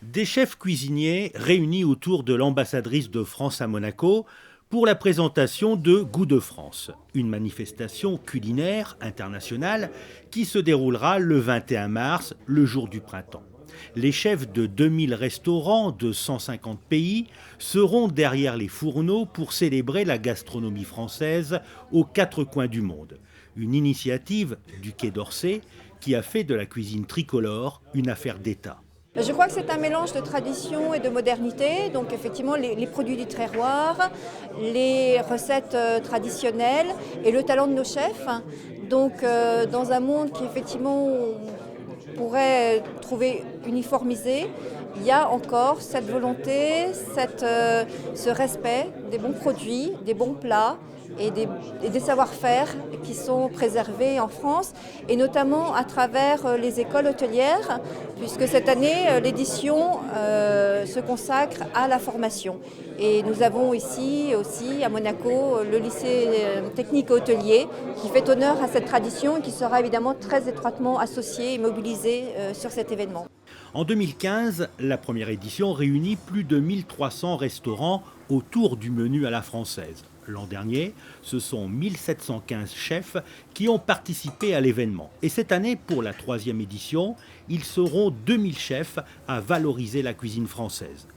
Des chefs cuisiniers réunis autour de l'ambassadrice de France à Monaco pour la présentation de Goût de France, une manifestation culinaire internationale qui se déroulera le 21 mars, le jour du printemps. Les chefs de 2000 restaurants de 150 pays seront derrière les fourneaux pour célébrer la gastronomie française aux quatre coins du monde. Une initiative du Quai d'Orsay qui a fait de la cuisine tricolore une affaire d'État. Je crois que c'est un mélange de tradition et de modernité, donc effectivement les produits du terroir, les recettes traditionnelles et le talent de nos chefs. Donc dans un monde qui effectivement on pourrait trouver uniformisé, il y a encore cette volonté, ce respect des bons produits, des bons plats et des savoir-faire qui sont préservés en France, et notamment à travers les écoles hôtelières, puisque cette année, l'édition se consacre à la formation. Et nous avons ici aussi, à Monaco, le lycée technique hôtelier qui fait honneur à cette tradition et qui sera évidemment très étroitement associé et mobilisé sur cet événement. En 2015, la première édition réunit plus de 1300 restaurants autour du menu à la française. L'an dernier, ce sont 1715 chefs qui ont participé à l'événement. Et cette année, pour la troisième édition, ils seront 2000 chefs à valoriser la cuisine française.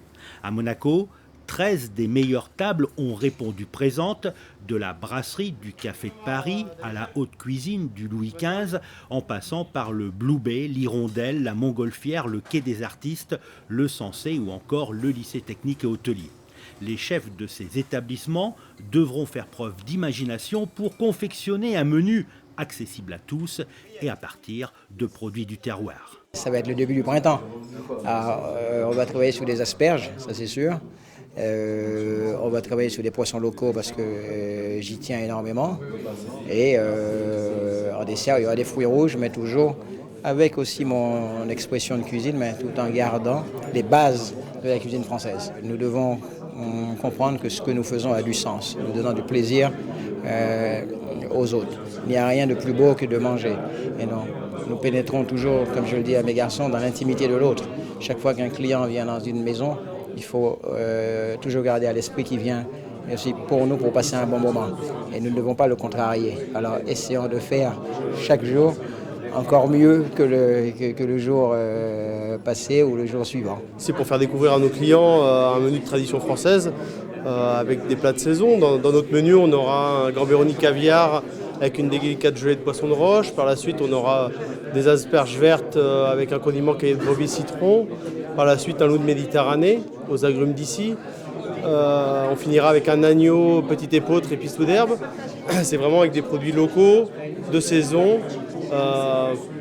À Monaco, 13 des meilleures tables ont répondu présentes, de la brasserie du Café de Paris à la haute cuisine du Louis XV, en passant par le Blue Bay, l'Hirondelle, la Montgolfière, le Quai des Artistes, le Sensé ou encore le lycée technique et hôtelier. Les chefs de ces établissements devront faire preuve d'imagination pour confectionner un menu accessible à tous et à partir de produits du terroir. Ça va être le début du printemps. Alors, on va travailler sur des asperges, ça c'est sûr. On va travailler sur des poissons locaux parce que j'y tiens énormément. Et en dessert, il y aura des fruits rouges, mais toujours avec aussi mon expression de cuisine, mais tout en gardant les bases de la cuisine française. Nous devons comprendre que ce que nous faisons a du sens, nous donnons du plaisir aux autres. Il n'y a rien de plus beau que de manger. Et non, nous pénétrons toujours, comme je le dis à mes garçons, dans l'intimité de l'autre. Chaque fois qu'un client vient dans une maison, il faut toujours garder à l'esprit qu'il vient aussi pour nous, pour passer un bon moment. Et nous ne devons pas le contrarier. Alors essayons de faire chaque jour encore mieux que le jour passé ou le jour suivant. C'est pour faire découvrir à nos clients un menu de tradition française avec des plats de saison. Dans notre menu, on aura un Gambéroni caviar avec une délicate gelée de poisson de roche. Par la suite, on aura des asperges vertes avec un condiment caillé de brebis citron. Par la suite, un loup de Méditerranée aux agrumes d'ici. On finira avec un agneau, petit épeautre et pistou d'herbe. C'est vraiment avec des produits locaux, de saison,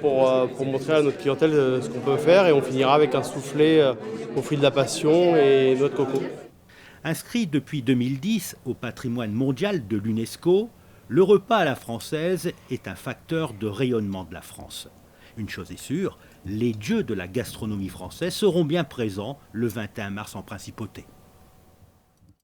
pour montrer à notre clientèle ce qu'on peut faire. Et on finira avec un soufflé aux fruits de la passion et noix de coco. Inscrit depuis 2010 au patrimoine mondial de l'UNESCO, le repas à la française est un facteur de rayonnement de la France. Une chose est sûre, les dieux de la gastronomie française seront bien présents le 21 mars en principauté.